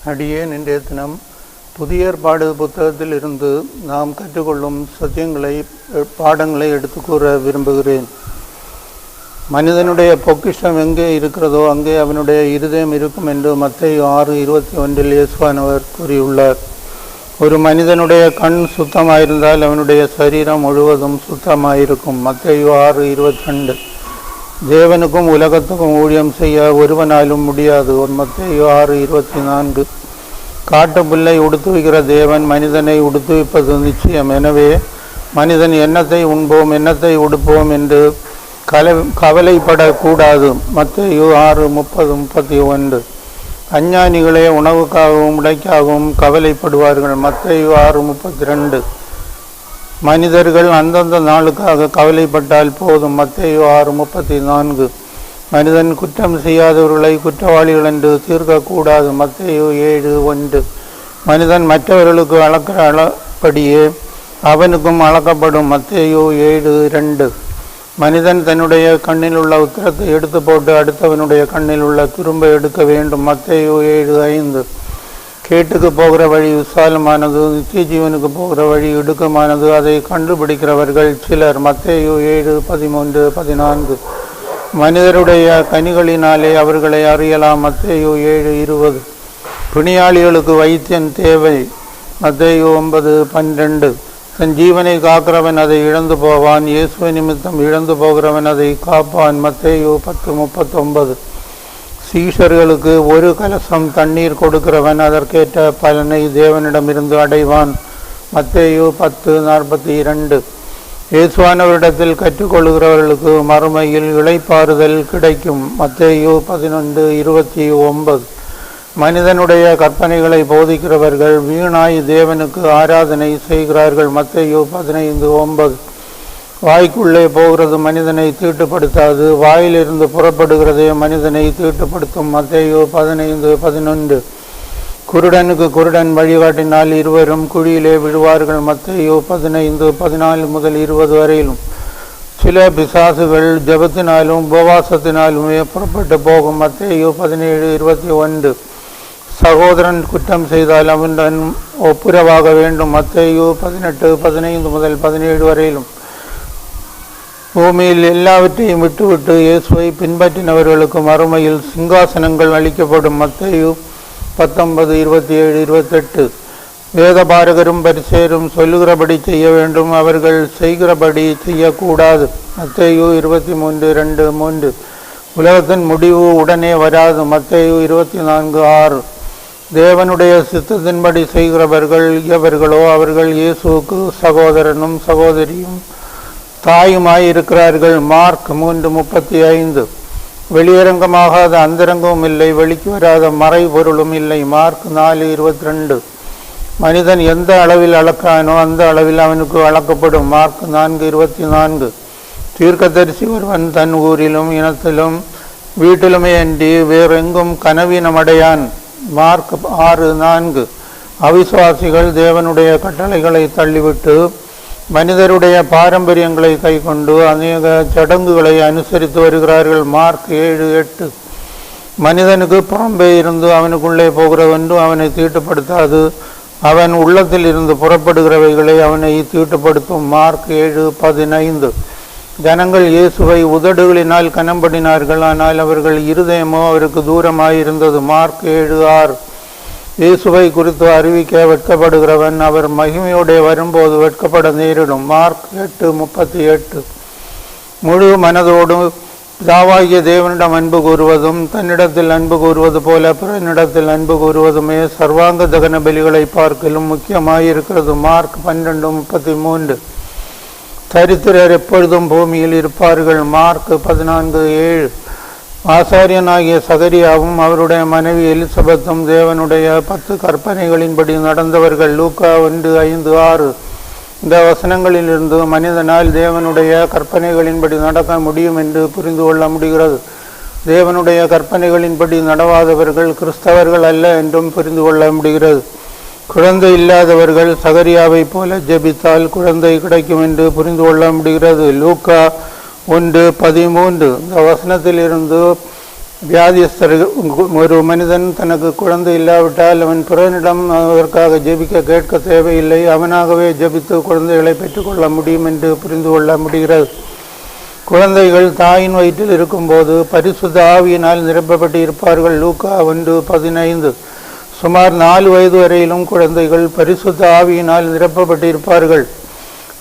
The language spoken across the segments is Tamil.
அடியேன் இன்றைய தினம் புதிய ஏற்பாடு புத்தகத்தில் இருந்து நாம் கற்றுக்கொள்ளும் பாடங்களை எடுத்து கூற விரும்புகிறேன். மனிதனுடைய பொக்கிஷம் எங்கே இருக்கிறதோ அங்கே அவனுடைய இருதயம் இருக்கும் என்று மத்தேயு 6:21 இயேசுவானவர் கூறியுள்ளார். ஒரு மனிதனுடைய கண் சுத்தமாயிருந்தால் அவனுடைய சரீரம் முழுவதும் சுத்தமாயிருக்கும். மத்தேயு 6:22. தேவனுக்கும் உலகத்துக்கும் ஊழியம் செய்ய ஒருவனாலும் முடியாது. மத்தேயு 6:24. காட்டுப்புல்லை உடுத்துவிக்கிற தேவன் மனிதனை உடுத்துவிப்பது நிச்சயம். எனவே மனிதன் எண்ணத்தை உண்போம் எண்ணத்தை உடுப்போம் என்று கவலைப்படக்கூடாது. மத்தேயு 6:30-31. அஞ்ஞானிகளே உணவுக்காகவும் உடைக்காகவும் கவலைப்படுவார்கள். மத்தேயு 6:32. மனிதர்கள் அந்தந்த நாளுக்காக கவலைப்பட்டால் போதும். மத்தேயு 6:34. மனிதன் குற்றம் செய்யாதவர்களை குற்றவாளிகள் என்று தீர்க்கக்கூடாது. மத்தேயு 7:1. மனிதன் மற்றவர்களுக்கு அளக்கிற அளப்படியே அவனுக்கும் அளக்கப்படும். மத்தேயு 7:2. மனிதன் தன்னுடைய கண்ணில் உள்ள உத்திரத்தை எடுத்து போட்டு அடுத்தவனுடைய கண்ணில் உள்ள துரும்பை எடுக்க வேண்டும். மத்தேயு 7:5. கேட்டுக்கு போகிற வழி விசாலமானது, நித்திய ஜீவனுக்கு போகிற வழி இடுக்கமானது, அதை கண்டுபிடிக்கிறவர்கள் சிலர். மத்தேயு 7:13-14. மனிதருடைய கனிகளினாலே அவர்களை அறியலாம். மத்தேயு 7:20. பிணியாளிகளுக்கு வைத்தியன் தேவை. மத்தேயு 9:12. தன் ஜீவனை காக்கிறவன் அதை இழந்து போவான், இயேசுவை நிமித்தம் இழந்து போகிறவன் அதை காப்பான். மத்தேயு 10:39. சீஷர்களுக்கு ஒரு கலசம் தண்ணீர் கொடுக்கிறவன் அதற்கேற்ற பலனை தேவனிடமிருந்து அடைவான். மத்தேயு 10:42. இயேசுவானவரிடத்தில் கற்றுக்கொள்கிறவர்களுக்கு மறுமையில் இளைப்பாறுதல் கிடைக்கும். மத்தேயு 11:29. மனிதனுடைய கற்பனைகளை போதிக்கிறவர்கள் வீணாய் தேவனுக்கு ஆராதனை செய்கிறார்கள். மத்தேயு 15:9. வாய்க்குள்ளே போகிறது மனிதனை தீட்டுப்படுத்தாது, வாயிலிருந்து புறப்படுகிறதே மனிதனை தீட்டுப்படுத்தும். மத்தேயு 15:11. குருடனுக்கு குருடன் வழிகாட்டினால் இருவரும் குழியிலே விழுவார்கள். மத்தேயு 15:14-20 வரையிலும். சில பிசாசுகள் ஜபத்தினாலும் உபவாசத்தினாலுமே புறப்பட்டு போகும். மத்தேயு 17:21. சகோதரன் குற்றம் செய்தால் அவனுடன் ஒப்புரவாக வேண்டும். மத்தேயு 18:15-17 வரையிலும். பூமியில் எல்லாவற்றையும் விட்டுவிட்டு இயேசுவை பின்பற்றினவர்களுக்கு மறுமையில் சிங்காசனங்கள் அளிக்கப்படும். மத்தேயு 19:27-28. வேதபாரகரும் பரிசேரும் சொல்லுகிறபடி செய்ய வேண்டும், அவர்கள் செய்கிறபடி செய்யக்கூடாது. மத்தேயு 23:2-3. உலகத்தின் முடிவு உடனே வராது. மத்தேயு 24:6. தேவனுடைய சித்தத்தின்படி செய்கிறவர்கள் எவர்களோ அவர்கள் இயேசுவுக்கு சகோதரனும் சகோதரியும் தாயுமாயிருக்கிறார்கள். மார்க் 3:35. வெளியரங்கமாகாத அந்தரங்கமும் இல்லை, வெளிக்கு வராத மறை பொருளும் இல்லை. மார்க் 4:22. மனிதன் எந்த அளவில் அளக்கானோ அந்த அளவில் அவனுக்கு அளக்கப்படும். மார்க் 4:24. தீர்க்கதரிசி ஒருவன் தன் ஊரிலும் இனத்திலும் வீட்டிலுமே அன்றி வேறெங்கும் கனவீனமடையான். மார்க் 6:4. அவிசுவாசிகள் தேவனுடைய கட்டளைகளை தள்ளிவிட்டு மனிதருடைய பாரம்பரியங்களை கைக்கொண்டு அநேக சடங்குகளை அனுசரித்து வருகிறார்கள். மார்க் 7:8. மனிதனுக்கு புறம்பே இருந்து அவனுக்குள்ளே போகிற ஒன்றும் அவனை தீட்டுப்படுத்தாது, அவன் உள்ளத்தில் இருந்து புறப்படுகிறவைகளை அவனை தீட்டுப்படுத்தும். மார்க் 7:15. ஜனங்கள் இயேசுவை உதடுகளினால் கனம்படினார்கள், ஆனால் அவர்கள் இருதயமோ அவருக்கு தூரமாயிருந்தது. மார்க் 7:6. இயேசுவை குறித்து அறிவிக்க வெட்கப்படுகிறவன் அவர் மகிமையோടെ வரும்போது வெட்கப்பட நேரிடும். மார்க் 8:38. முழு மனதோடு பிதாவாகிய தேவனிடம் அன்பு கூறுவதும் தன்னிடத்தில் அன்பு கூறுவது போல பிறனிடத்தில் அன்பு கூறுவதுமே சர்வாங்க தகன பலிகளை பார்க்கலும் முக்கியமாயிருக்கிறது. மார்க் 12:33. தரித்திரர் எப்பொழுதும் பூமியில் இருப்பார்கள். மார்க் 14:7. ஆசாரியனாகிய சகரியாவும் அவருடைய மனைவி எலிசபெத்தும் தேவனுடைய 10 கற்பனைகளின்படி நடந்தவர்கள். லூக்கா 1:5-6. இந்த வசனங்களிலிருந்து மனிதனால் தேவனுடைய கற்பனைகளின்படி நடக்க முடியும் என்று புரிந்து கொள்ள முடிகிறது. தேவனுடைய கற்பனைகளின்படி நடவாதவர்கள் கிறிஸ்தவர்கள் அல்ல என்றும் புரிந்து கொள்ள முடிகிறது. குழந்தை இல்லாதவர்கள் சகரியாவை போல ஜெபித்தால் குழந்தை கிடைக்கும் என்று புரிந்து கொள்ள முடிகிறது. லூக்கா 1:13. இந்த வசனத்திலிருந்து வியாதியஸ்தர் ஒரு மனிதன் தனக்கு குழந்தை இல்லாவிட்டால் அவன் பிறனிடம் அதற்காக ஜெபிக்க கேட்க தேவையில்லை, அவனாகவே ஜெபித்து குழந்தைகளை பெற்றுக்கொள்ள முடியும் என்று புரிந்து கொள்ள முடிகிறது. குழந்தைகள் தாயின் வயிற்றில் இருக்கும்போது பரிசுத்த ஆவியினால் நிரப்பப்பட்டு இருப்பார்கள். லூக்கா 1:15. சுமார் 4 வயது வரையிலும் குழந்தைகள் பரிசுத்த ஆவியினால் நிரப்பப்பட்டு இருப்பார்கள்.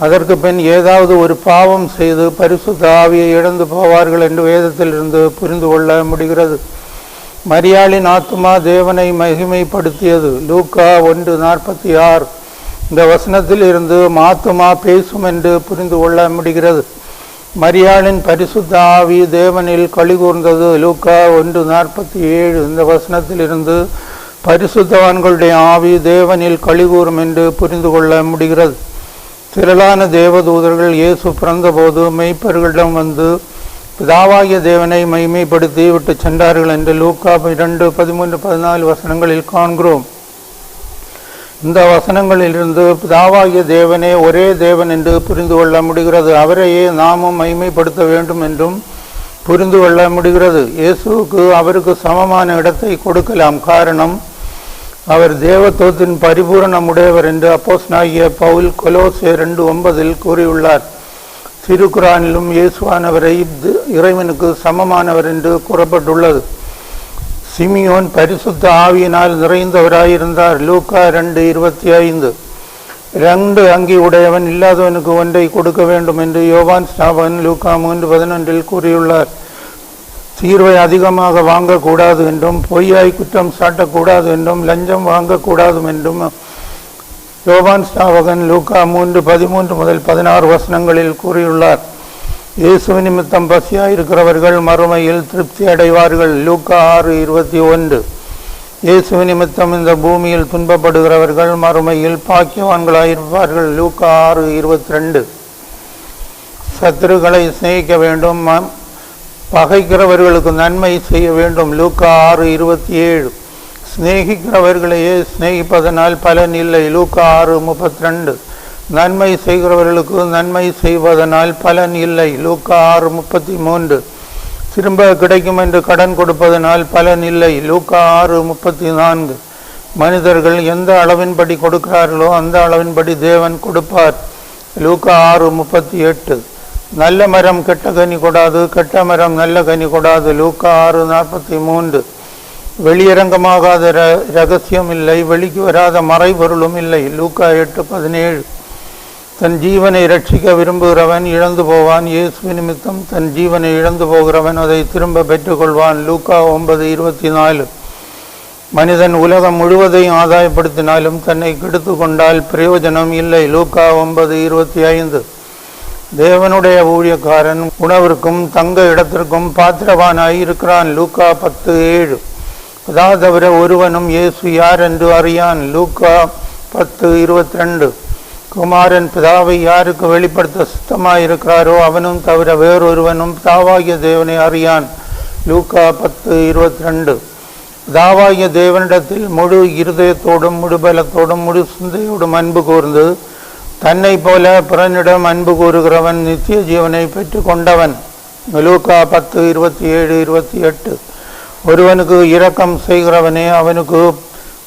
அதற்கு பின் ஏதாவது ஒரு பாவம் செய்து பரிசுத்த ஆவியை இழந்து போவார்கள் என்று வேதத்திலிருந்து புரிந்து கொள்ள முடிகிறது. மரியாளின் ஆத்துமா தேவனை மகிமைப்படுத்தியது. லூக்கா 1:46. இந்த வசனத்தில் இருந்து ஆத்துமா பேசும் என்று புரிந்து கொள்ள முடிகிறது. மரியாளின் பரிசுத்த ஆவி தேவனில் களிகூர்ந்தது. லூக்கா 1:47. இந்த வசனத்தில் இருந்து பரிசுத்தவான்களுடைய ஆவி தேவனில் களிகூறும் என்று புரிந்து கொள்ள முடிகிறது. திரளான தேவதூதர்கள் இயேசு பிறந்தபோது மெய்ப்பர்களிடம் வந்து பிதாவாகிய தேவனை மகிமைப்படுத்தி விட்டு சென்றார்கள் என்று லூக்கா 2:13-14 வசனங்களில் காண்கிறோம். இந்த வசனங்களிலிருந்து பிதாவாகிய தேவனே ஒரே தேவன் என்று புரிந்து கொள்ள முடிகிறது. அவரையே நாமும் மகிமைப்படுத்த வேண்டும் என்றும் புரிந்து கொள்ள முடிகிறது. இயேசுவுக்கு அவருக்கு சமமான இடத்தை கொடுக்கலாம். காரணம், அவர் தேவத்துவத்தின் பரிபூரணமுடையவர் என்று அப்போஸ்தலனாகிய பவுல் கொலோசியர் 2:9 கூறியுள்ளார். திருக்குரானிலும் இயேசுவானவரை இறைவனுக்கு சமமானவர் என்று கூறப்பட்டுள்ளது. சிமியோன் பரிசுத்த ஆவியினால் நிறைந்தவராயிருந்தார். லூக்கா 2:25. 2 அங்கி உடையவன் இல்லாதவனுக்கு ஒன்றை கொடுக்க வேண்டும் என்று யோவான் ஸ்நாபகன் லூக்கா 3:11 கூறியுள்ளார். தீர்வை அதிகமாக வாங்கக்கூடாது என்றும், பொய்யாய் குற்றம் சாட்டக்கூடாது என்றும், லஞ்சம் வாங்கக்கூடாது என்றும் யோவான் ஸ்நாபகன் லூக்கா 3:13-16 வசனங்களில் கூறியுள்ளார். இயேசு நிமித்தம் பசியாயிருக்கிறவர்கள் மறுமையில் திருப்தி அடைவார்கள். லூக்கா 6:21. இயேசு நிமித்தம் இந்த பூமியில் துன்பப்படுகிறவர்கள் மறுமையில் பாக்கியவான்களாயிருப்பார்கள். லூக்கா 6:22. சத்துருக்களை சிநேகிக்க வேண்டும், பகைக்கிறவர்களுக்கு நன்மை செய்ய வேண்டும். லூக்கா 6:27. சிநேகிக்கிறவர்களையே சிநேகிப்பதனால் பலன் இல்லை. லூக்கா 6:32. நன்மை செய்கிறவர்களுக்கு நன்மை செய்வதனால் பலன் இல்லை. லூக்கா 6:33. திரும்ப கிடைக்கும் என்று கடன் கொடுப்பதனால் பலன் இல்லை. லூக்கா 6:34. மனிதர்கள் எந்த அளவின்படி கொடுக்கிறார்களோ அந்த அளவின்படி தேவன் கொடுப்பார். லூக்கா 6:38. நல்ல மரம் கெட்ட கனி கொடாது, கெட்ட மரம் நல்ல கனி கொடாது. லூக்கா 6:43. வெளியரங்கமாகாத ரகசியம் இல்லை, வெளிக்கு வராத மறைபொருளும் இல்லை. லூக்கா 8:17. தன் ஜீவனை ரட்சிக்க விரும்புகிறவன் இழந்து போவான். இயேசு நிமித்தம் தன் ஜீவனை இழந்து போகிறவன் அதை திரும்ப பெற்றுக்கொள்வான். லூக்கா 9:24. மனிதன் உலகம் முழுவதையும் ஆதாயப்படுத்தினாலும் தன்னை கெடுத்து கொண்டால் பிரயோஜனம் இல்லை. லூக்கா 9:25. தேவனுடைய ஊழியக்காரன் உணவிற்கும் தங்க இடத்திற்கும் பாத்திரவானாய் இருக்கிறான். லூக்கா 10:7. பிதா தவிர ஒருவனும் இயேசு யார் என்று அறியான். லூக்கா 10:22. குமாரன் பிதாவை யாருக்கு வெளிப்படுத்த சுத்தமாயிருக்கிறாரோ அவனும் தவிர வேறொருவனும் பிதாவாகிய தேவனை அறியான். லூக்கா 10:22. பிதாவாகிய தேவனிடத்தில் முழு இருதயத்தோடும் முழு பலத்தோடும் முழு சிந்தையோடும் அன்பு கூர்ந்து தன்னை போல பிறனிடம் அன்பு கூறுகிறவன் நித்திய ஜீவனை பெற்று கொண்டவன். லூக்கா 10:27-28. ஒருவனுக்கு இரக்கம் செய்கிறவனே அவனுக்கு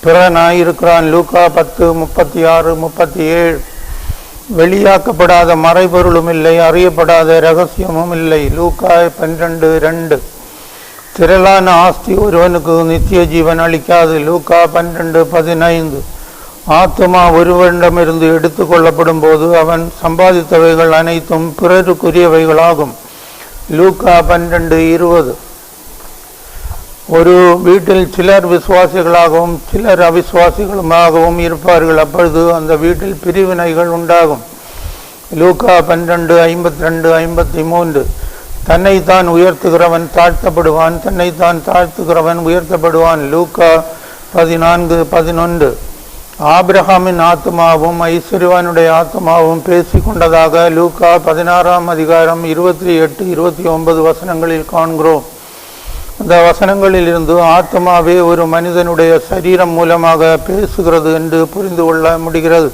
பிறனாயிருக்கிறான். லூக்கா 10:36-37. வெளியாக்கப்படாத மறைபொருளும் இல்லை, அறியப்படாத இரகசியமும் இல்லை. லூக்கா 12:2. திரளான ஆஸ்தி ஒருவனுக்கு நித்திய ஜீவன் அளிக்காது. லூக்கா 12:15. ஆத்துமா ஒருவனிடமிருந்து எடுத்து கொள்ளப்படும் போது அவன் சம்பாதித்தவைகள் அனைத்தும் பிறருக்குரியவைகளாகும். லூக்கா 12:20. ஒரு வீட்டில் சிலர் விசுவாசிகளாகவும் சிலர் அவிசுவாசிகளுமாகவும் இருப்பார்கள். அப்பொழுது அந்த வீட்டில் பிரிவினைகள் உண்டாகும். லூக்கா 12:52-53. தன்னைத்தான் உயர்த்துகிறவன் தாழ்த்தப்படுவான், தன்னைத்தான் தாழ்த்துகிறவன் உயர்த்தப்படுவான். லூக்கா 14:11. ஆபிரகாமின் ஆத்மாவும் ஐஸ்வர்யவானுடைய ஆத்மாவும் பேசிக்கொண்டதாக லூக்கா 16:28-29 வசனங்களில் காண்கிறோம். அந்த வசனங்களில் இருந்து ஆத்மாவே ஒரு மனிதனுடைய சரீரம் மூலமாக பேசுகிறது என்று புரிந்து கொள்ள முடிகிறது.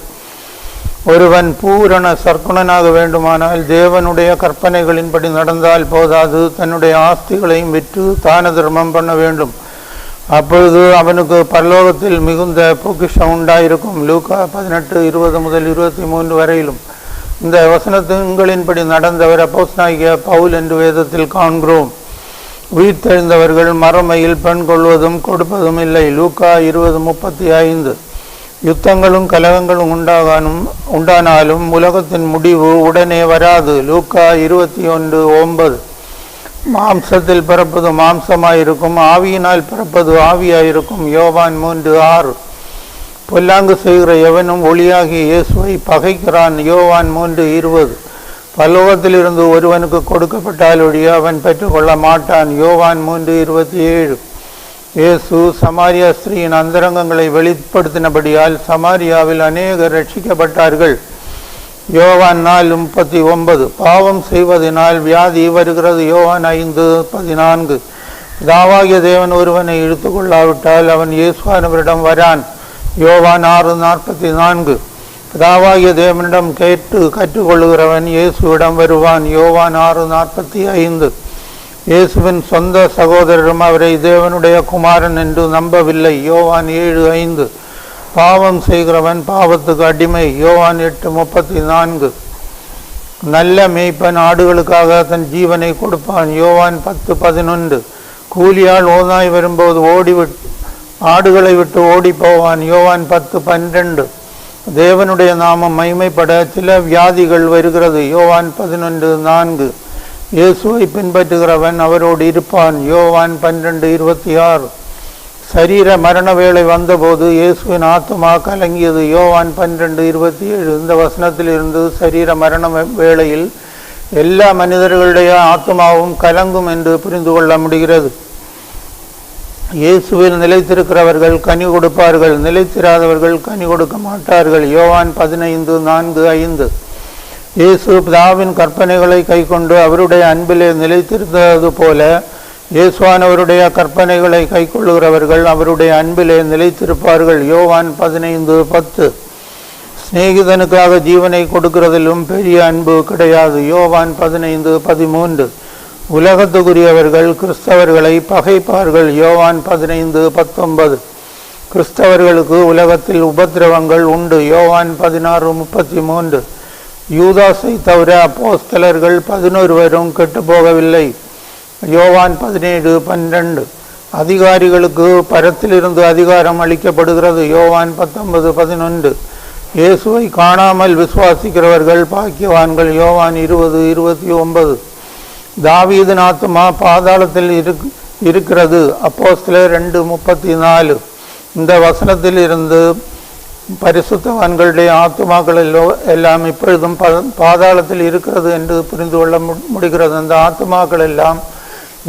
ஒருவன் பூரண சற்குணனாக வேண்டுமானால் தேவனுடைய கற்பனைகளின்படி நடந்தால் போதாது, தன்னுடைய ஆஸ்திகளையும் விற்று தான தர்மம் பண்ண வேண்டும். அப்பொழுது அவனுக்கு பரலோகத்தில் மிகுந்த பொக்கிஷம் உண்டாயிருக்கும். லூக்கா 18:20-23 வரையிலும். இந்த வசனத்தின்படி நடந்தவர் அப்போஸ்தலனாகிய பவுல் என்று வேதத்தில் காண்கிறோம். உயிர்த்தெழுந்தவர்கள் மறுமையில் பெண் கொள்வதும் கொடுப்பதும் இல்லை. லூக்கா 20:35. யுத்தங்களும் கலகங்களும் உண்டானாலும் உலகத்தின் முடிவு உடனே வராது. லூக்கா 21:9. மாம்சத்தில் பிறப்பது மாம்சமாயிருக்கும், ஆவியினால் பிறப்பது ஆவியாயிருக்கும். யோவான் 3:6. பொல்லாங்கு செய்கிற எவனும் ஒளியாகிய இயேசுவை பகைக்கிறான். யோவான் 3:20. பரலோகத்திலிருந்து ஒருவனுக்கு கொடுக்கப்பட்டால் ஒழிய அவன் பெற்றுக்கொள்ள மாட்டான். யோவான் 3:27. இயேசு சமாரியா ஸ்திரீயின் அந்தரங்கங்களை வெளிப்படுத்தினபடியால் சமாரியாவில் அநேகர் ரட்சிக்கப்பட்டார்கள். யோவான் 4:39. பாவம் செய்வதனால் வியாதி வருகிறது. யோவான் 5:14. பிதாவாகிய தேவன் ஒருவனை இழுத்து கொள்ளாவிட்டால் அவன் இயேசுவானவரிடம் வரான். யோவான் 6:44. பிதாவாகிய தேவனிடம் கேட்டு கற்றுக்கொள்ளுகிறவன் இயேசுவிடம் வருவான். யோவான் 6:45. இயேசுவின் சொந்த சகோதரரும் அவரை தேவனுடைய குமாரன் என்று நம்பவில்லை. யோவான் 7:5. பாவம் செய்கிறவன் பாவத்துக்கு அடிமை. யோவான் 8:34. நல்ல மேய்ப்பன் ஆடுகளுக்காக தன் ஜீவனை கொடுப்பான். யோவான் 10:11. கூலியால் ஓநாய் வரும்போது ஆடுகளை விட்டு ஓடி போவான். யோவான் 10:12. தேவனுடைய நாமம் மகிமைப்பட சில வியாதிகள் வருகிறது. யோவான் 11:4. இயேசுவை பின்பற்றுகிறவன் அவரோடு இருப்பான். யோவான் 12:26. சரீர மரண வேளை வந்தபோது இயேசுவின் ஆத்துமா கலங்கியது. யோவான் 12:27. இந்த வசனத்தில் இருந்து சரீர மரண வேளையில் எல்லா மனிதர்களுடைய ஆத்துமாவும் கலங்கும் என்று புரிந்து கொள்ள முடிகிறது. இயேசுவில் நிலைத்திருக்கிறவர்கள் கனி கொடுப்பார்கள், நிலைத்திராதவர்கள் கனி கொடுக்க மாட்டார்கள். யோவான் 15:4-5. இயேசு பிதாவின் கற்பனைகளை கைக்கொண்டு அவருடைய அன்பிலே நிலைத்திருந்தது போல இயேசுவானவருடைய கற்பனைகளை கைக்கொள்ளுகிறவர்கள் அவருடைய அன்பிலே நிலைத்திருப்பார்கள். யோவான் 15:10. சிநேகிதனுக்காக ஜீவனை கொடுக்கிறதிலும் பெரிய அன்பு கிடையாது. யோவான் 15:13. உலகத்துக்குரியவர்கள் கிறிஸ்தவர்களை பகைப்பார்கள். யோவான் 15:19. கிறிஸ்தவர்களுக்கு உலகத்தில் உபத்திரவங்கள் உண்டு. யோவான் 16:33. யூதாசை தவிர அப்போஸ்தலர்கள் 11 கெட்டு போகவில்லை. யோவான் 17:12. அதிகாரிகளுக்கு பரத்திலிருந்து அதிகாரம் அளிக்கப்படுகிறது. யோவான் 19:11. இயேசுவை காணாமல் விசுவாசிக்கிறவர்கள் பாக்கியவான்கள். யோவான் 20:29. தாவீதின் ஆத்துமா பாதாளத்தில் இருக்கிறது. அப்போஸ்தலர் 2:34. இந்த வசனத்தில் இருந்து பரிசுத்தவான்களுடைய ஆத்துமாக்கள் எல்லாம் இப்பொழுதும் பாதாளத்தில் இருக்கிறது என்று புரிந்து கொள்ள முடிகிறது. அந்த ஆத்துமாக்கள் எல்லாம்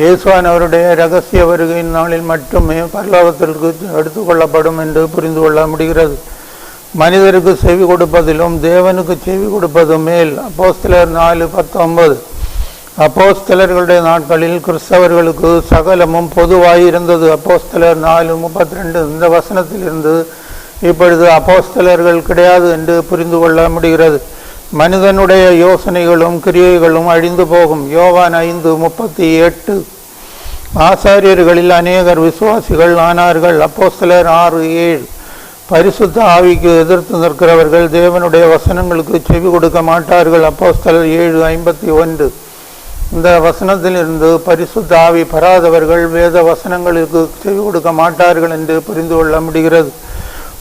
இயேசுவானவருடைய இரகசிய வருகையின் நாளில் மட்டுமே பரலோகத்திற்கு எடுத்துக்கொள்ளப்படும் என்று புரிந்து கொள்ள முடிகிறது. மனிதருக்கு செவி கொடுப்பதிலும் தேவனுக்கு செவி கொடுப்பது மேல். அப்போஸ்தலர் 4:19. அப்போஸ்தலர்களுடைய நாட்களில் கிறிஸ்தவர்களுக்கு சகலமும் பொதுவாயிருந்தது. அப்போஸ்தலர் 4:32. இந்த வசனத்திலிருந்து இப்பொழுது அப்போஸ்தலர்கள் கிடையாது என்று புரிந்து கொள்ள முடிகிறது. மனிதனுடைய யோசனைகளும் கிரியைகளும் அழிந்து போகும். யோவான் 5:38. ஆசாரியர்களில் அநேகர் விசுவாசிகள் ஆனார்கள். அப்போஸ்தலர் 6:7. பரிசுத்த ஆவிக்கு எதிர்த்து நிற்கிறவர்கள் தேவனுடைய வசனங்களுக்கு செவி கொடுக்க மாட்டார்கள். அப்போஸ்தலர் 7:51. இந்த வசனத்திலிருந்து பரிசுத்த ஆவி பெறாதவர்கள் வேத வசனங்களுக்கு செவி கொடுக்க மாட்டார்கள் என்று புரிந்து கொள்ள முடிகிறது.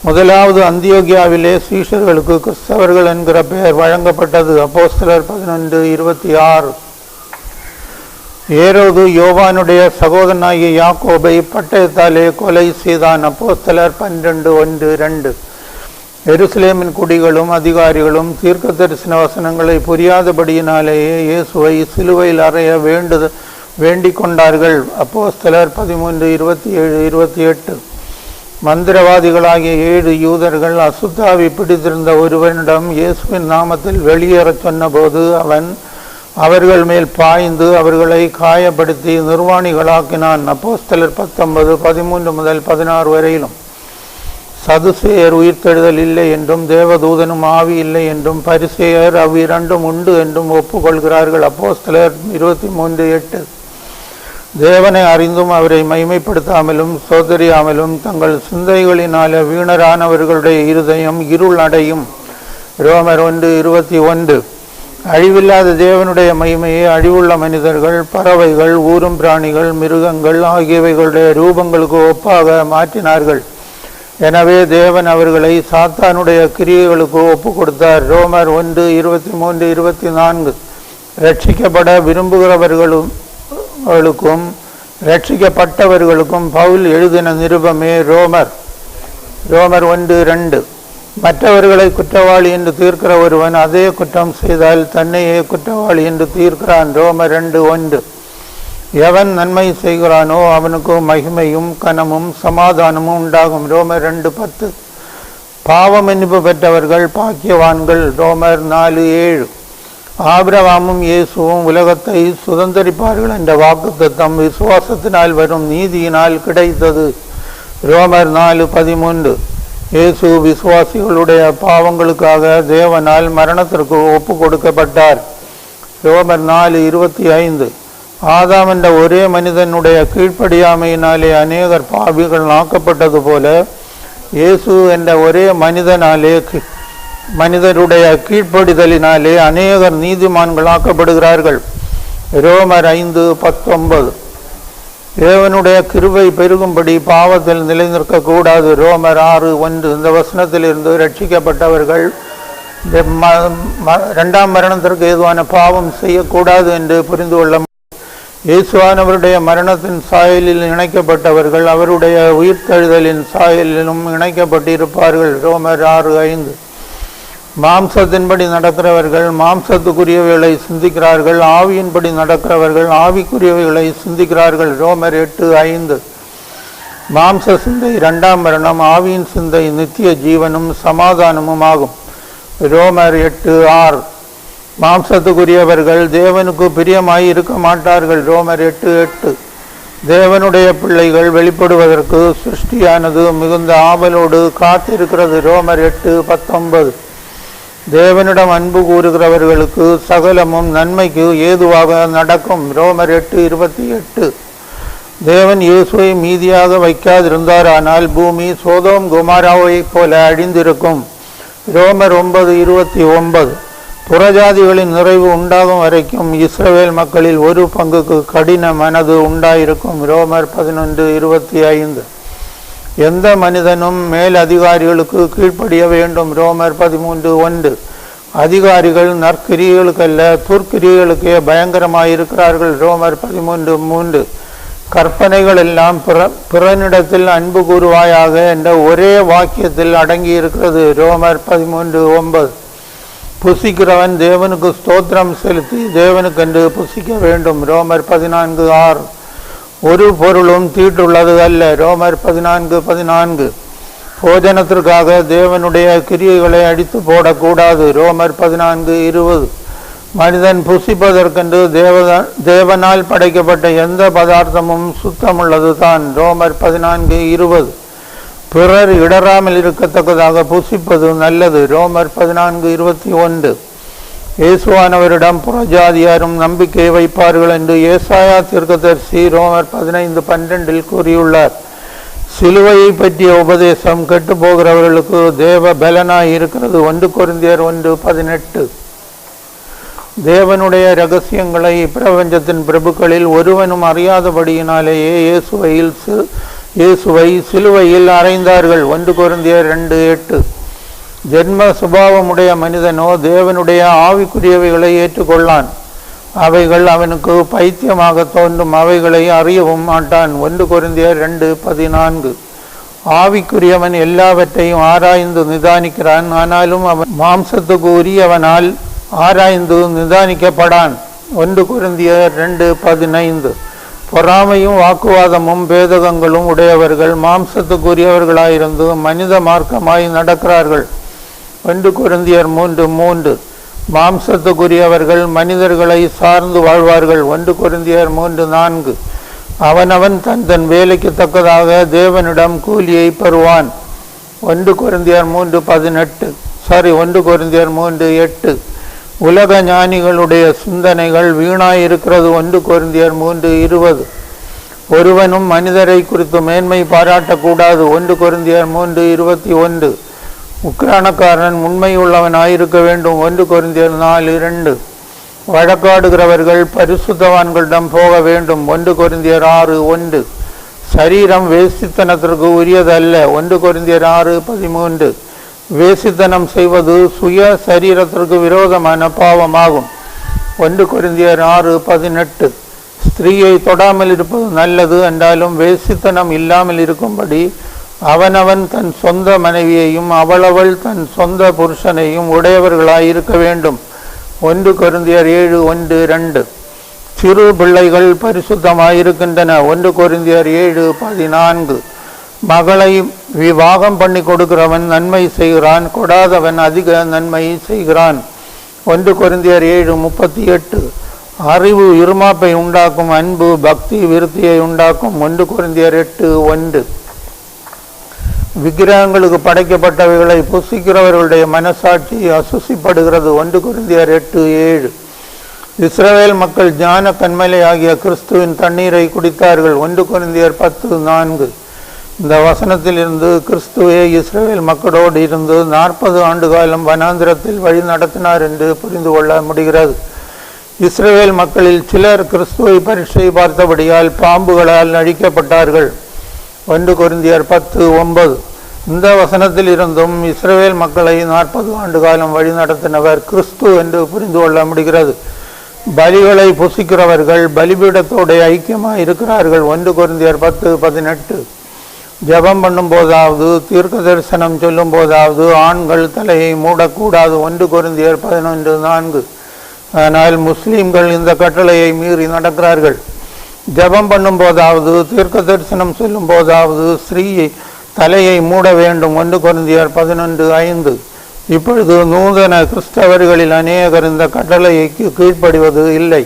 முதலாவது அந்தியோகியாவிலே சீஷர்களுக்கு கிறிஸ்தவர்கள் என்கிற பெயர் வழங்கப்பட்டது. அப்போஸ்தலர் 11:26. ஏரோது யோவானுடைய சகோதரனாகிய யாக்கோபை பட்டயத்தாலே கொலை செய்தான். அப்போஸ்தலர் 12:1-2. எருசலேமின் குடிகளும் அதிகாரிகளும் தீர்க்க தரிசன வசனங்களை புரியாதபடியினாலேயே இயேசுவை சிலுவையில் அறைய வேண்டிக் கொண்டார்கள். அப்போஸ்தலர் 13:27-28. மந்திரவாதிகளாகிய 7 யூதர்கள் அசுத்தாவி பிடித்திருந்த ஒருவனிடம் இயேசுவின் நாமத்தில் வெளியேறச் சொன்னபோது அவன் அவர்கள் மேல் பாய்ந்து அவர்களை காயப்படுத்தி நிர்வாணிகளாக்கினான். அப்போஸ்தலர் 19:13-16 வரையிலும். சதுசேயர் உயிர்த்தெழுதல் இல்லை என்றும் தேவதூதனும் ஆவி இல்லை என்றும் பரிசேயர் அவ்விரண்டும் உண்டு என்றும் ஒப்புக்கொள்கிறார்கள். அப்போஸ்தலர் 23:8. தேவனை அறிந்தும் அவரை மைமைப்படுத்தாமலும் சோதரியாமலும் தங்கள் சிந்தைகளினால வீணரானவர்களுடைய இருதயம் இருள் அடையும். ரோமர் 1:21. அழிவில்லாத தேவனுடைய மகிமையை அழிவுள்ள மனிதர்கள், பறவைகள், ஊரும் பிராணிகள், மிருகங்கள் ஆகியவைகளுடைய ரூபங்களுக்கு ஒப்பாக மாற்றினார்கள். எனவே தேவன் அவர்களை சாத்தானுடைய கிரியைகளுக்கு ஒப்பு கொடுத்தார். ரோமர் 1:23-24. ரட்சிக்கப்பட விரும்புகிறவர்களுக்கும் ரட்சிக்கப்பட்டவர்களுக்கும் பவுல் எழுதின நிருபமே ரோமர் 1:2. மற்றவர்களை குற்றவாளி என்று தீர்க்கிற ஒருவன் அதே குற்றம் செய்தால் தன்னையே குற்றவாளி என்று தீர்க்கிறான். ரோமர் 2:1. எவன் நன்மை செய்கிறானோ அவனுக்கு மகிமையும் கனமும் சமாதானமும் உண்டாகும். ரோமர் 2:10. பாவம் மன்னிப்பு பெற்றவர்கள் பாக்கியவான்கள். ரோமர் 4:7. ஆபிரகாமும் இயேசுவும் உலகத்தை சுதந்தரிப்பார்கள் என்ற வாக்குத்தத்தம் விசுவாசத்தினால் வரும் நீதியினால் கிடைத்தது. ரோமர் 4:13. இயேசு விசுவாசிகளுடைய பாவங்களுக்காக தேவனால் மரணத்திற்கு ஒப்பு கொடுக்கப்பட்டார். ரோமர் 4:25. ஆதாம் என்ற ஒரே மனிதனுடைய கீழ்ப்படியாமையினாலே அநேகர் பாவிகள் ஆக்கப்பட்டது போல இயேசு என்ற ஒரே மனிதருடைய கீழ்ப்படிதலினாலே அநேகர் நீதிமான்கள் ஆக்கப்படுகிறார்கள். ரோமர் 5:19. தேவனுடைய கிருபை பெருகும்படி பாவத்தில் நிலைநிற்கக்கூடாது. ரோமர் 6:1. இந்த வசனத்திலிருந்து ரட்சிக்கப்பட்டவர்கள் இரண்டாம் மரணத்திற்கு ஏதுவான பாவம் செய்யக்கூடாது என்று புரிந்து கொள்ள. இயேசுவானவருடைய மரணத்தின் சாயலில் இணைக்கப்பட்டவர்கள் அவருடைய உயிர்த்தெழுதலின் சாயலிலும் இணைக்கப்பட்டிருப்பார்கள். ரோமர் 6:5. மாம்சத்தின்படி நடக்கிறவர்கள் மாம்சத்துக்குரியவைகளை சிந்திக்கிறார்கள், ஆவியின்படி நடக்கிறவர்கள் ஆவிக்குரியவைகளை சிந்திக்கிறார்கள். ரோமர் 8:5. மாம்ச சிந்தை இரண்டாம் மரணம், ஆவியின் சிந்தை நித்திய ஜீவனும் சமாதானமும் ஆகும். ரோமர் 8:6. மாம்சத்துக்குரியவர்கள் தேவனுக்கு பிரியமாய் இருக்க மாட்டார்கள். ரோமர் 8:8. தேவனுடைய பிள்ளைகள் வெளிப்படுவதற்கு சிருஷ்டியானது மிகுந்த ஆவலோடு காத்திருக்கிறது. ரோமர் 8:19. தேவனிடம் அன்பு கூறுகிறவர்களுக்கு சகலமும் நன்மைக்கு ஏதுவாக நடக்கும். ரோமர் 8:28. தேவன் இயேசுவை மீதியாக வைக்காதிருந்தாரானால் பூமி சோதோம் கொமோராவை போல அழிந்திருக்கும். ரோமர் 9:29. புறஜாதிகளின் நிறைவு உண்டாகும் வரைக்கும் இஸ்ரவேல் மக்களில் ஒரு பங்குக்கு கடின மனது உண்டாயிருக்கும். ரோமர் 11:25. எந்த மனிதனும் மேல் அதிகாரிகளுக்கு கீழ்ப்படிய வேண்டும். ரோமர் 13:1. அதிகாரிகள் நற்கிரியைகளுக்கல்ல துர்க்கிரியைகளுக்கே பயங்கரமாயிருக்கிறார்கள். ரோமர் 13:3. கற்பனைகள் எல்லாம் பிறனிடத்தில் அன்பு கூறுவாயாக என்ற ஒரே வாக்கியத்தில் அடங்கியிருக்கிறது. ரோமர் 13:9. புசிக்கிறவன் தேவனுக்கு ஸ்தோத்திரம் செலுத்தி தேவனுக்கென்று புசிக்க வேண்டும். ரோமர் 14:6. ஒரு பொருளும் தீட்டுள்ளது அல்ல. ரோமர் 14:14. போஜனத்திற்காக தேவனுடைய கிரியைகளை அடித்து போடக்கூடாது. ரோமர் 14:20. மனிதன் புசிப்பதற்கென்று தேவனால் படைக்கப்பட்ட எந்த பதார்த்தமும் சுத்தமுள்ளது தான். ரோமர் 14:20. பிறர் இடராமல் இருக்கத்தக்கதாக புசிப்பது நல்லது. ரோமர் 14:21. இயேசுவானவரிடம் புறஜாதியாரும் நம்பிக்கை வைப்பார்கள் என்று ஏசாயா தீர்க்கதரிசி ரோமர் 15:12 கூறியுள்ளார். சிலுவையை பற்றிய உபதேசம் கெட்டு போகிறவர்களுக்கு தேவ பலனாய் இருக்கிறது. 1 கொரிந்தியர் 1:18. தேவனுடைய இரகசியங்களை பிரபஞ்சத்தின் பிரபுக்களில் ஒருவனும் அறியாதபடியினாலேயே இயேசுவை சிலுவையில் அறைந்தார்கள். 1 கொரிந்தியர் 2:8. ஜென்ம சுபாவமுடைய மனிதனோ தேவனுடைய ஆவிக்குரியவைகளை ஏற்றுக்கொள்ளான். அவைகள் அவனுக்கு பைத்தியமாக தோன்றும், அவைகளை அறியவும் மாட்டான். 1 கொரிந்தியர் 2:14. ஆவிக்குரியவன் எல்லாவற்றையும் ஆராய்ந்து நிதானிக்கிறான், ஆனாலும் அவன் மாம்சத்துக்கு உரியவனால் ஆராய்ந்து நிதானிக்கப்படான். 1 கொரிந்தியர் 2:15. பொறாமையும் வாக்குவாதமும் பேதகங்களும் உடையவர்கள் மாம்சத்துக்குரியவர்களாயிருந்து மனித மார்க்கமாய் நடக்கிறார்கள். 1 கொரிந்தியர் 3:3. மாம்சத்துக்குரியவர்கள் மனிதர்களை சார்ந்து வாழ்வார்கள். 1 கொரிந்தியர் 3:4. அவனவன் தன் வேலைக்கு தக்கதாக தேவனிடம் கூலியை பெறுவான். 1 கொரிந்தியர் 3:18 1 கொரிந்தியர் 3:8. உலக ஞானிகளுடைய சிந்தனைகள் வீணாயிருக்கிறது. 1 கொரிந்தியர் 3:20. ஒருவனும் மனிதரை குறித்து மேன்மை பாராட்டக்கூடாது. 1 கொரிந்தியர் 3:21. உக்கிரானக்காரன் உண்மையுள்ளவனாயிருக்க வேண்டும். 1 கொரிந்தியர் 4:2. வழக்காடுகிறவர்கள் பரிசுத்தவான்களிடம் போக வேண்டும். 1 கொரிந்தியர் 6:1. சரீரம் வேசித்தனத்திற்கு உரியதல்ல. 1 கொரிந்தியர் 6:13. வேசித்தனம் செய்வது சுய சரீரத்திற்கு விரோதமான பாவமாகும். 1 கொரிந்தியர் 6:18. ஸ்திரீயை தொடாமல் இருப்பது நல்லது என்றாலும் வேசித்தனம் இல்லாமல் இருக்கும்படி அவனவன் தன் சொந்த மனைவியையும் அவளவள் தன் சொந்த புருஷனையும் உடையவர்களாயிருக்க வேண்டும். 1 கொரிந்தியர் 7:1-2. சிறு பிள்ளைகள் பரிசுத்தமாயிருக்கின்றன. 1 கொரிந்தியர் 7:14. மகளை விவாகம் பண்ணி கொடுக்கிறவன் நன்மை செய்கிறான், கொடாதவன் அதிக நன்மை செய்கிறான். 1 கொரிந்தியர் 7:38. அறிவு இருமாப்பை உண்டாக்கும், அன்பு பக்தி விருத்தியை உண்டாக்கும். 1 கொரிந்தியர் 8:1. விக்கிரகங்களுக்கு படைக்கப்பட்டவைகளை புசிக்கிறவர்களுடைய மனசாட்சி அசுசிப்படுகிறது. 1 கொரிந்தியர் 8:7. இஸ்ரவேல் மக்கள் ஞான கண்மலை ஆகிய கிறிஸ்துவின் தண்ணீரை குடித்தார்கள். 1 கொரிந்தியர் 10:4. இந்த வசனத்திலிருந்து கிறிஸ்துவே இஸ்ரவேல் மக்களோடு இருந்து 40 ஆண்டு காலம் வனாந்திரத்தில் வழி நடத்தினார் என்று புரிந்து கொள்ள முடிகிறது. இஸ்ரவேல் மக்களில் சிலர் கிறிஸ்துவை பரீட்சை பார்த்தபடியால் பாம்புகளால் அழிக்கப்பட்டார்கள். 1 கொரிந்தியர் 10:9. இந்த வசனத்தில் இருந்தும் இஸ்ரவேல் மக்களை 40 ஆண்டு காலம் வழி நடத்தினவர் கிறிஸ்து என்று புரிந்து கொள்ள முடிகிறது. பலிகளை புசிக்கிறவர்கள் பலிபீடத்தோடு ஐக்கியமாக இருக்கிறார்கள். 1 கொரிந்தியர் 10:18. ஜபம் பண்ணும் போதாவது தீர்க்க தரிசனம் சொல்லும் போதாவது ஆண்கள் தலையை மூடக்கூடாது. 1 கொரிந்தியர் 11:4. ஆனால் முஸ்லீம்கள் இந்த கட்டளையை மீறி நடக்கிறார்கள். ஜபம் பண்ணும் போதாவது தீர்க்க தரிசனம் சொல்லும் போதாவது ஸ்ரீ தலையை மூட வேண்டும். 1 கொரிந்தியர் 11:5. இப்பொழுது நூதன கிறிஸ்தவர்களில் அநேகர் இந்த கட்டளைக்கு கீழ்ப்படிவது இல்லை.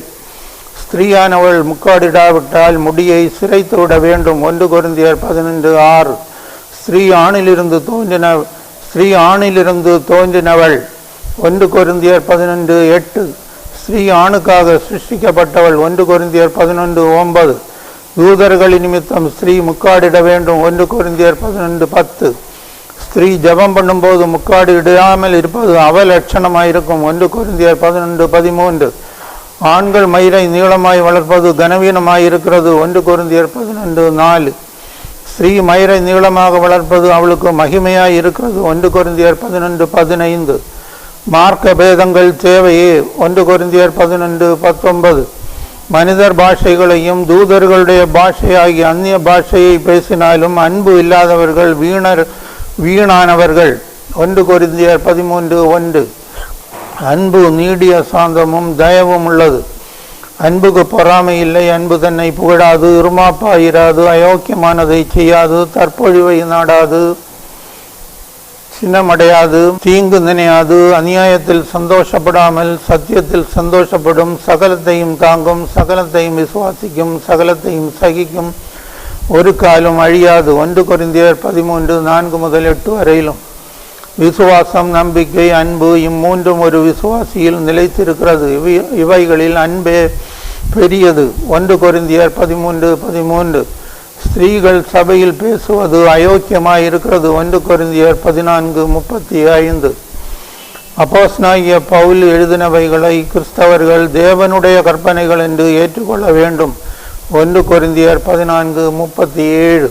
ஸ்திரீயானவள் முக்காடிடாவிட்டால் முடியை சிரைத்து விட வேண்டும். 1 கொரிந்தியர் 11:6. ஸ்ரீ ஆணிலிருந்து தோன்றினவள். 1 கொரிந்தியர் 11:8. ஸ்ரீ ஆணுக்காக சிருஷ்டிக்கப்பட்டவள். 1 கொரிந்தியர் 11:9. யூதர்களின் நிமித்தம் ஸ்திரீ முக்காடிட வேண்டும். 1 கொரிந்தியர் 11:10. ஸ்திரீ ஜபம் பண்ணும்போது முக்காடு இடாமல் இருப்பது அவலட்சணமாயிருக்கும். 1 கொரிந்தியர் 11:13. ஆண்கள் மயிரை நீளமாய் வளர்ப்பது கனவீனமாயிருக்கிறது. 1 கொரிந்தியர் 11:4. ஸ்திரீ மயிரை நீளமாக வளர்ப்பது அவளுக்கு மகிமையாய் இருக்கிறது. 1 கொரிந்தியர் 11:15. மார்க்க பேதங்கள் தேவையே. 1 கொரிந்தியர் 11:19. மனிதர் பாஷைகளையும் தூதர்களுடைய பாஷையாகிய அந்நிய பாஷையை பேசினாலும் அன்பு இல்லாதவர்கள் வீணானவர்கள். 1 கொரிந்தியர் 13:1. அன்பு நீடிய சாந்தமும் தயவும் உள்ளது. அன்புக்கு பொறாமை இல்லை. அன்பு தன்னை புகழாது, இருமாப்பாயிராது, அயோக்கியமானதை செய்யாது, தற்பொழிவை நாடாது, சினமடையாது, தீங்கு நினையாது, அநியாயத்தில் சந்தோஷப்படாமல் சத்தியத்தில் சந்தோஷப்படும், சகலத்தையும் தாங்கும், சகலத்தையும் விசுவாசிக்கும், சகலத்தையும் சகிக்கும், ஒரு காலம் அழியாது. 1 கொரிந்தியர் 13:4-8 வரையிலும். விசுவாசம், நம்பிக்கை, அன்பு இம்மூன்றும் ஒரு விசுவாசியில் நிலைத்திருக்கிறது. இவைகளில் அன்பே பெரியது. 1 கொரிந்தியர் 13:13. ஸ்திரீகள் சபையில் பேசுவது அயோக்கியமாயிருக்கிறது. 1 கொரிந்தியர் 14:35. அப்போஸ்தலனாகிய பவுல் எழுதினவைகளை கிறிஸ்தவர்கள் தேவனுடைய கற்பனைகள் என்று ஏற்றுக்கொள்ள வேண்டும். 1 கொரிந்தியர் 14:37.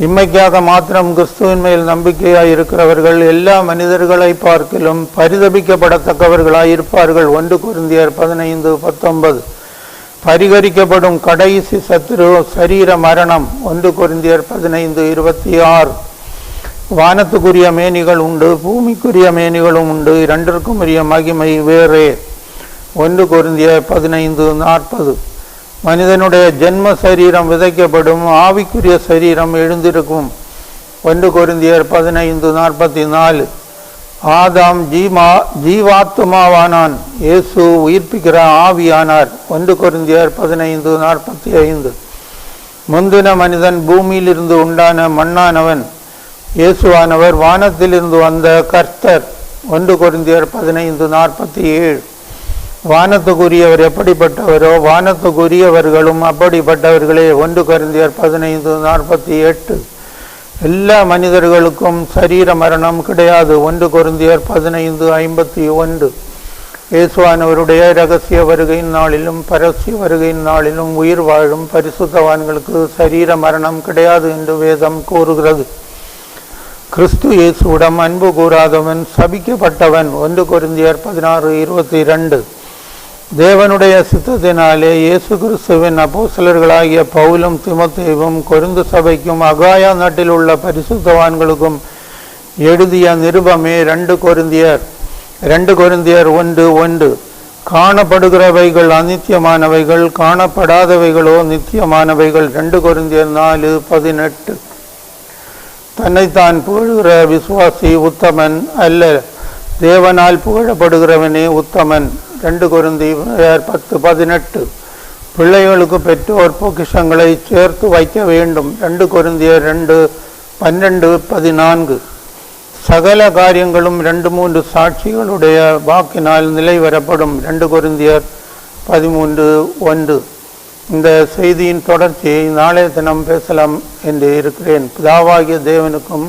இம்மைக்காக மாத்திரம் கிறிஸ்துவின் மேல் நம்பிக்கையாய் இருக்கிறவர்கள் எல்லா மனிதர்களை பார்க்கிலும் பரிதபிக்கப்படத்தக்கவர்களாய் இருப்பார்கள். 1 கொரிந்தியர் 15:19. பரிகரிக்கப்படும் கடைசி சத்துரு சரீர மரணம். 1 கொரிந்தியர் 15:26. வானத்துக்குரிய மேனிகள் உண்டு, பூமிக்குரிய மேனிகளும் உண்டு, இரண்டிற்கும் உரிய மகிமை வேறே. 1 கொரிந்தியர் 15:40. மனிதனுடைய ஜென்ம சரீரம் விதைக்கப்படும், ஆவிக்குரிய சரீரம் எழுந்திருக்கும். 1 கொரிந்தியர் 15:44. ஆதாம் ஜீவாத்மாவானான், இயேசு உயிர்ப்பிக்கிற ஆவியானார். 1 கொரிந்தியர் 15:45. முந்தின மனிதன் பூமியிலிருந்து உண்டான மண்ணானவன், இயேசுவானவர் வானத்திலிருந்து வந்த கர்த்தர். 1 கொரிந்தியர் 15:47. வானத்துக்குரியவர் எப்படிப்பட்டவரோ வானத்துக்குரியவர்களும் அப்படிப்பட்டவர்களே. 1 கொரிந்தியர் 15:48. எல்லா மனிதர்களுக்கும் சரீர மரணம் கிடையாது. 1 கொரிந்தியர் 15:51. இயேசுவானவருடைய இரகசிய வருகையின் நாளிலும் பரஸ்ய வருகையின் நாளிலும் உயிர் வாழும் பரிசுத்தவான்களுக்கு சரீர மரணம் கிடையாது என்று வேதம் கூறுகிறது. கிறிஸ்து இயேசுவிடம் அன்பு கூறாதவன் சபிக்கப்பட்டவன். 1 கொரிந்தியர் 16:22. தேவனுடைய சித்தத்தினாலே இயேசு கிறிஸ்துவின் அப்போஸ்தலர்களாகிய பவுலும் தீமோத்தேயுவும் கொரிந்து சபைக்கும் அகாயா நாட்டில் உள்ள பரிசுத்தவான்களுக்கும் எழுதிய நிருபமே 2 கொரிந்தியர் 1:1. காணப்படுகிறவைகள் அநித்தியமானவைகள், காணப்படாதவைகளோ நித்தியமானவைகள். 2 கொரிந்தியர் 4:18. தன்னைத்தான் புகழுகிற விசுவாசி உத்தமன் அல்ல, தேவனால் புகழப்படுகிறவனே உத்தமன். 2 கொரிந்தியர் 10:18. பிள்ளைகளுக்கு பெற்றோர் பொக்கிஷங்களை சேர்த்து வைக்க வேண்டும். 2 கொரிந்தியர் 2:12-14. சகல காரியங்களும் 2-3 சாட்சிகளுடைய வாக்கினால் நிலை வரப்படும். 2 கொரிந்தியர் 13:1. இந்த செய்தியின் தொடர்ச்சியை நாளைய தினம் பேசலாம் என்று இருக்கிறேன். பிதாவாகிய தேவனுக்கும்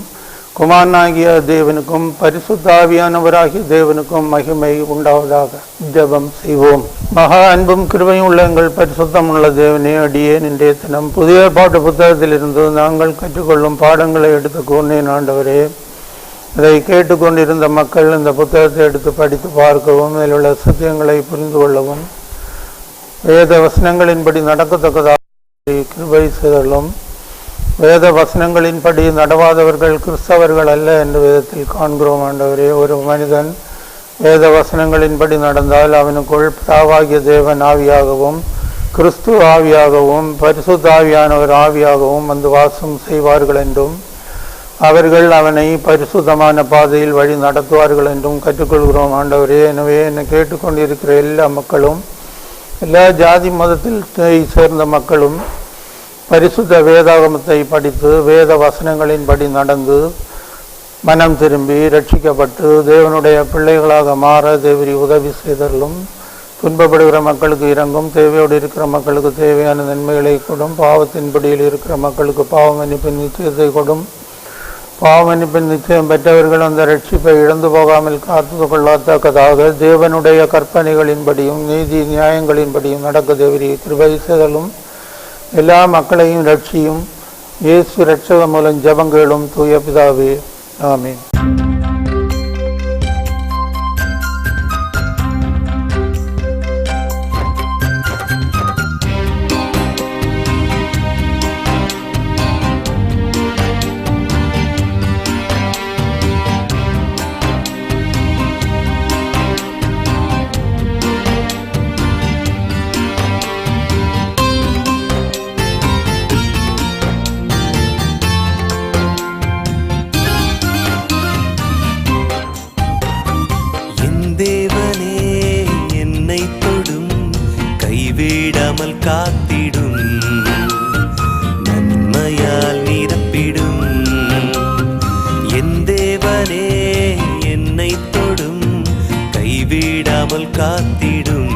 குமாரனாகிய தேவனுக்கும் பரிசுத்தாவியானவராகிய தேவனுக்கும் மகிமை உண்டாவதாக. ஜெபம் செய்வோம். மகா அன்பும் கிருபையும் உள்ள எங்கள் பரிசுத்தம் உள்ள தேவனே, அடியேன் இன்றைய தினம் புதிய பாட்டு புத்தகத்திலிருந்து நாங்கள் கற்றுக்கொள்ளும் பாடங்களை எடுத்து கூர்ந்தேன். ஆண்டவரே, இதை கேட்டுக்கொண்டிருந்த மக்கள் இந்த புத்தகத்தை எடுத்து படித்து பார்க்கவும், அதில் உள்ள சத்தியங்களை புரிந்து கொள்ளவும், வேத வசனங்களின்படி நடக்கத்தக்கதாக கிருபை செய்தலும். வேத வசனங்களின்படி நடவாதவர்கள் கிறிஸ்தவர்கள் அல்ல என்று வேதத்தில் காண்கிறோம். ஆண்டவரே, ஒரு மனிதன் வேத வசனங்களின்படி நடந்தால் அவனுக்குள் பிதாவாகிய தேவன் ஆவியாகவும் கிறிஸ்து ஆவியாகவும் பரிசுத்த ஆவியானவர் ஆவியாகவும் வந்து வாசம் செய்வார்கள் என்றும் அவர்கள் அவனை பரிசுத்தமான பாதையில் வழி நடத்துவார்கள் என்றும் கற்றுக்கொள்கிறோம். ஆண்டவரே, எனவே என்னை கேட்டுக்கொண்டிருக்கிற எல்லா மக்களும், எல்லா ஜாதி மதத்தில் சேர்ந்த மக்களும் பரிசுத்த வேதாகமத்தை படித்து வேத வசனங்களின்படி நடந்து மனம் திரும்பி ரட்சிக்கப்பட்டு தேவனுடைய பிள்ளைகளாக மாற தேவரி உதவி செய்தலும். துன்பப்படுகிற மக்களுக்கு இரங்கும், தேவையோடு இருக்கிற மக்களுக்கு தேவையான நன்மைகளை கொடும், பாவத்தின் படியில் இருக்கிற மக்களுக்கு பாவ மன்னிப்பின் நிச்சயத்தை கொடும். பாவ மன்னிப்பின் நிச்சயம் பெற்றவர்கள் அந்த ரட்சிப்பை இழந்து போகாமல் காத்து கொள்ளத்தக்கதாக தேவனுடைய கற்பனைகளின்படியும் நீதி நியாயங்களின்படியும் நடக்க தேவரி கிருபை செய்தலும். எல்லா மக்களையும் ரட்சியும். இயேசு இரட்சகர் மூலம் ஜெபங்களும் தூய பிதாவே, ஆமென். காத்திடும் நன்மையால் நிரப்பிடும் என் தேவனே, என்னை தொடும் கைவிடாமல் காத்திடும்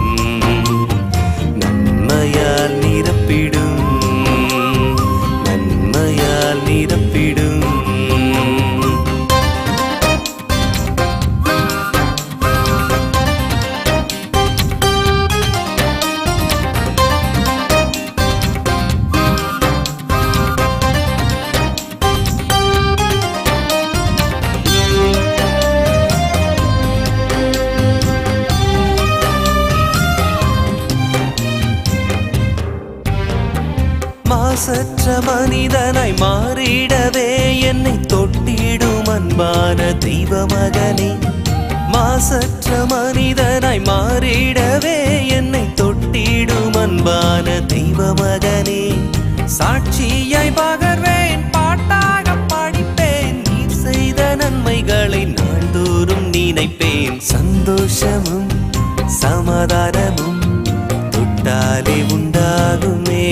நன்மையால் நிரப்பிடும் நன்மையால் நிரப்பிடும். மாசற்ற மனிதனாய் மாறிடவே என்னை தொட்டிடும் அன்பான தெய்வ மகனே. மாசற்ற மனிதனாய் மாறிடவே என்னை தொட்டிடும் அன்பான தெய்வ மகனே. சாட்சியாய் பகர்வேன், பாட்டாக படிப்பேன், நீர் செய்த நன்மைகளை நாள்தோறும் நினைப்பேன். சந்தோஷமும் சமாதானமும் தொட்டாலே உண்டாகுமே.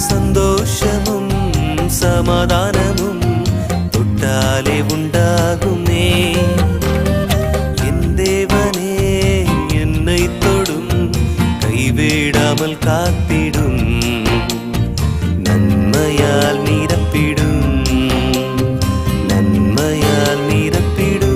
சந்தோஷமும் சமாதானமும் கைவிடாமல் காத்திடும், நன்மையால் நிரப்பிடும், நன்மையால் நிரப்பிடும்.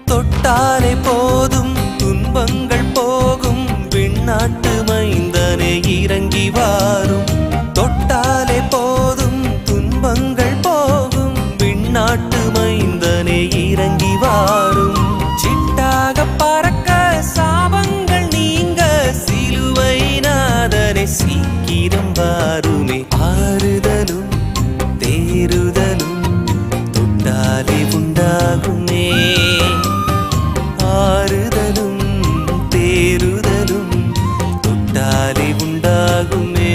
தொட்டாலே போதும் துன்பங்கள் போகும், விண்ணாட்டு மைந்தனே இறங்கி வாரும். தொட்டாலே போதும் துன்பங்கள் போகும், விண்ணாட்டு மைந்தனே இறங்கி வாரும். சிட்டாக பறக்க சாபங்கள் நீங்க, சிலுவை நாதனே சீக்கிரம் வாருமே. ஆறுதலும் தேறுதலும் தொட்டாலே உண்டாகுமே. ஆறுதலும் தேறுதலும் தொட்டாலே உண்டாகுமே.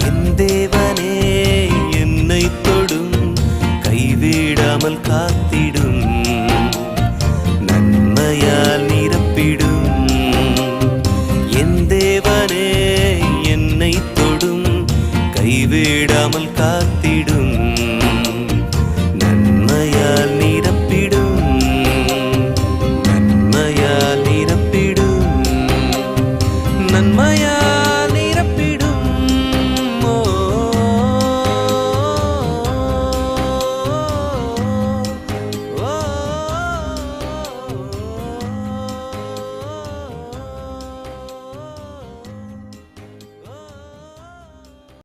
என் தேவனே என்னை தொடும், கைவிடாமல் காத்திடும், நன்மையால் நிரப்பிடும். என் தேவனே என்னை தொடும், கைவிடாமல் காத்திடும்.